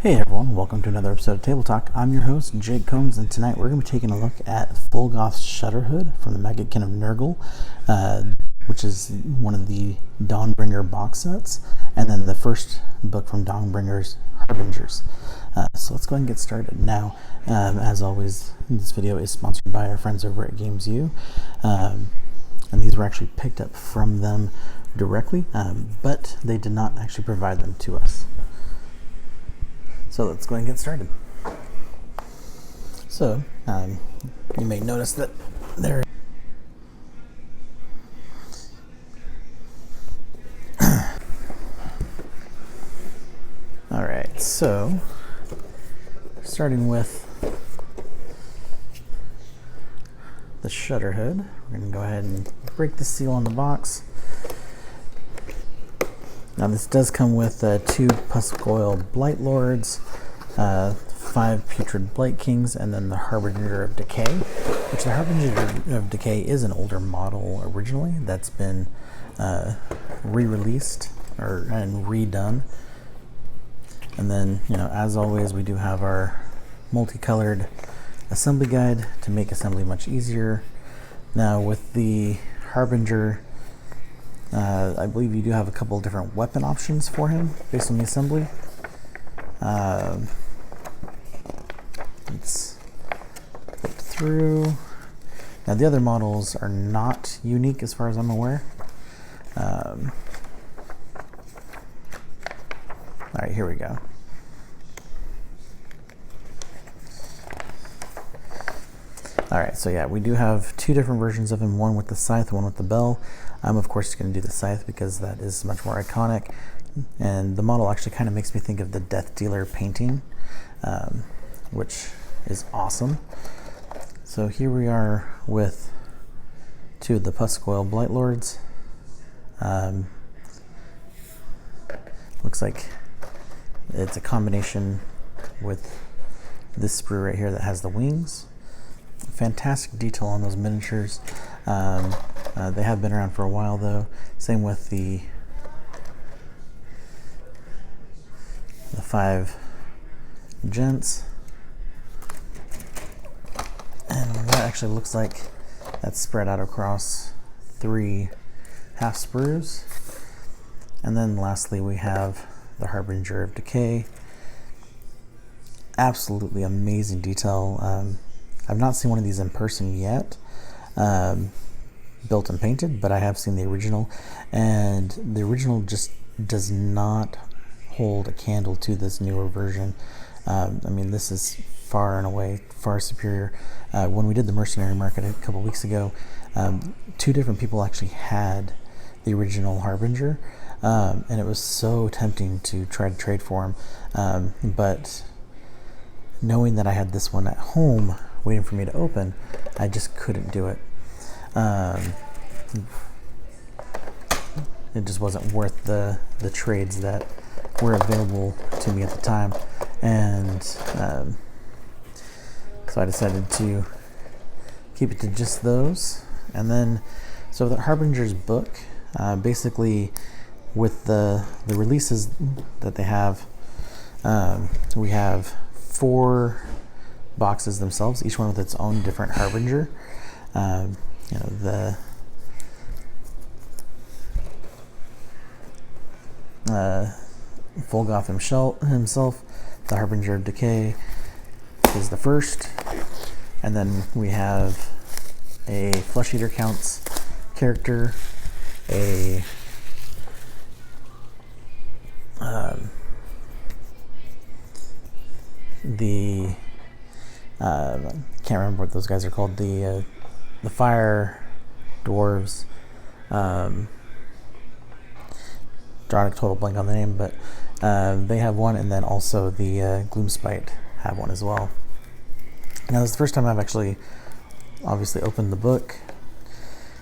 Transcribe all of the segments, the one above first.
Hey everyone, welcome to another episode of Table Talk. I'm your host, Jake Combs, and tonight we're going to be taking a look at Phulgoths Shudderhood from the Megakin of Nurgle, which is one of the Dawnbringer box sets, and then the first book from Dawnbringers, Harbingers. So let's go ahead and get started. Now, as always, this video is sponsored by our friends over at GamesU, and these were actually picked up from them directly, but they did not actually provide them to us. So let's go ahead and get started. So, you may notice that there Alright, so starting with the Shudderhood, we're going to go ahead and break the seal on the box. Now this does come with 2 Phulgoths Blight Lords, 5 Putrid Blight Kings, and then the Harbinger of Decay, which the Harbinger of Decay is an older model originally that's been re-released and redone. And then, as always, we do have our multicolored assembly guide to make assembly much easier. Now with the Harbinger, I believe you do have a couple of different weapon options for him based on the assembly. Let's flip through. Now the other models are not unique as far as I'm aware. Alright, here we go. Alright, so yeah, we do have 2 different versions of him, one with the scythe, one with the bell. I'm of course going to do the scythe because that is much more iconic, and the model actually kind of makes me think of the Death Dealer painting, which is awesome. So here we are with 2 of the Phulgoths Blight Lords. Looks like it's a combination with this sprue right here that has the wings. Fantastic detail on those miniatures. They have been around for a while though. Same with the 5 gents. And that actually looks like that's spread out across 3 half sprues. And then lastly we have the Harbinger of Decay. Absolutely amazing detail. I've not seen one of these in person yet, built and painted, but I have seen the original, and the original just does not hold a candle to this newer version. I mean, this is far and away far superior. When we did the mercenary market a couple weeks ago, 2 different people actually had the original Harbinger, and it was so tempting to try to trade for him, but knowing that I had this one at home waiting for me to open, I just couldn't do it. It just wasn't worth the trades that were available to me at the time, and so I decided to keep it to just those. And then, so the Harbinger's book, basically with the releases that they have, we have 4 boxes themselves, each one with its own different Harbinger. The Phulgoth himself, the Harbinger of Decay, is the first, and then we have a Flesh Eater Counts character, a can't remember what those guys are called, the fire dwarves. Drawing a total blank on the name, but they have one, and then also the Gloomspite have one as well. Now this is the first time I've actually obviously opened the book,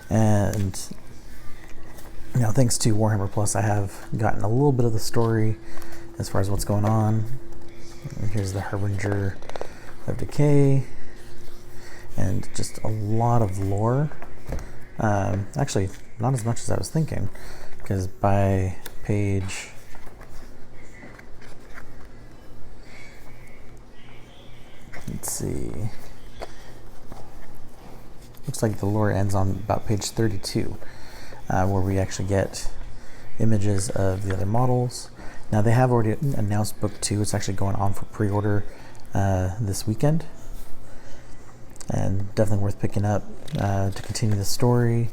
and thanks to Warhammer Plus, I have gotten a little bit of the story as far as what's going on. And here's the Harbinger of Decay, and just a lot of lore. Actually, not as much as I was thinking, because by page see. Looks like the lore ends on about page 32, where we actually get images of the other models. Now they have already announced book 2. It's actually going on for pre-order this weekend, and definitely worth picking up to continue the story.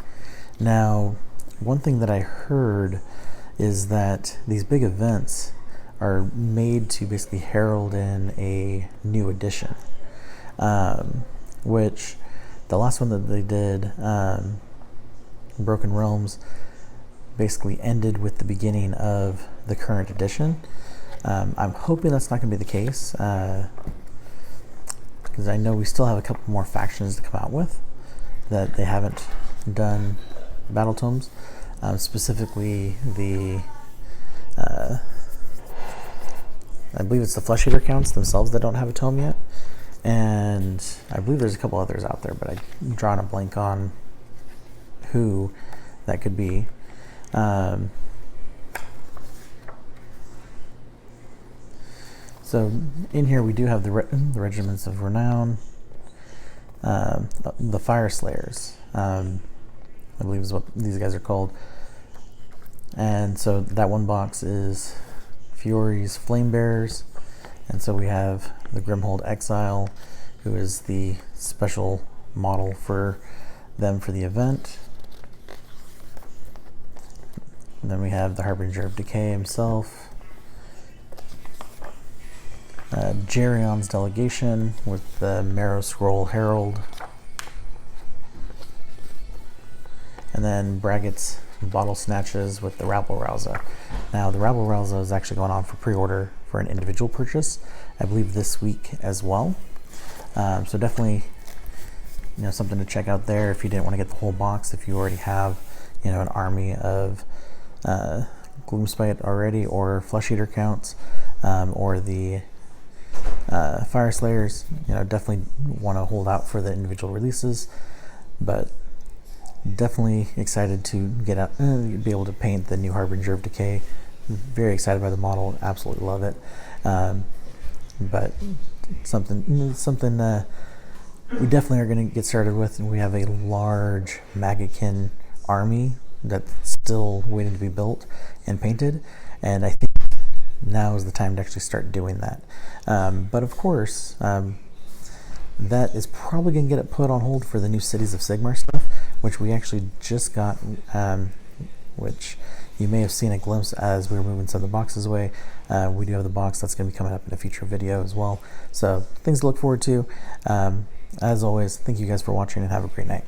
Now, one thing that I heard is that these big events are made to basically herald in a new edition, which the last one that they did, Broken Realms, basically ended with the beginning of the current edition. I'm hoping that's not going to be the case, because I know we still have a couple more factions to come out with that they haven't done battle tomes. Specifically the I believe it's the Flesh Eater counts themselves that don't have a tome yet, and I believe there's a couple others out there, but I'm drawing a blank on who that could be. So in here we do have the regiments of renown, the Fire Slayers, I believe is what these guys are called. And so that one box is Fury's Flame Bearers, and so we have the Grimhold Exile, who is the special model for them for the event. And then we have the Harbinger of Decay himself, Gerion's Delegation with the Marrow Scroll Herald, and then Braggett's Bottle Snatches with the Rabble Rouser. Now the Rabble Rouser is actually going on for pre-order for an individual purchase, I believe this week as well. So definitely, something to check out there if you didn't want to get the whole box. If you already have, an army of Gloomspite already, or Flesh Eater counts, or the Fire Slayers, definitely want to hold out for the individual releases. But definitely excited to get out, be able to paint the new Harbinger of Decay. Very excited by the model, absolutely love it. But something we definitely are going to get started with. We have a large Maggotkin army that's still waiting to be built and painted, and I think now is the time to actually start doing that. But of course, that is probably going to get it put on hold for the new Cities of Sigmar stuff, which we actually just got, which you may have seen a glimpse as we were moving some of the boxes away. We do have the box that's going to be coming up in a future video as well. So things to look forward to. As always, thank you guys for watching and have a great night.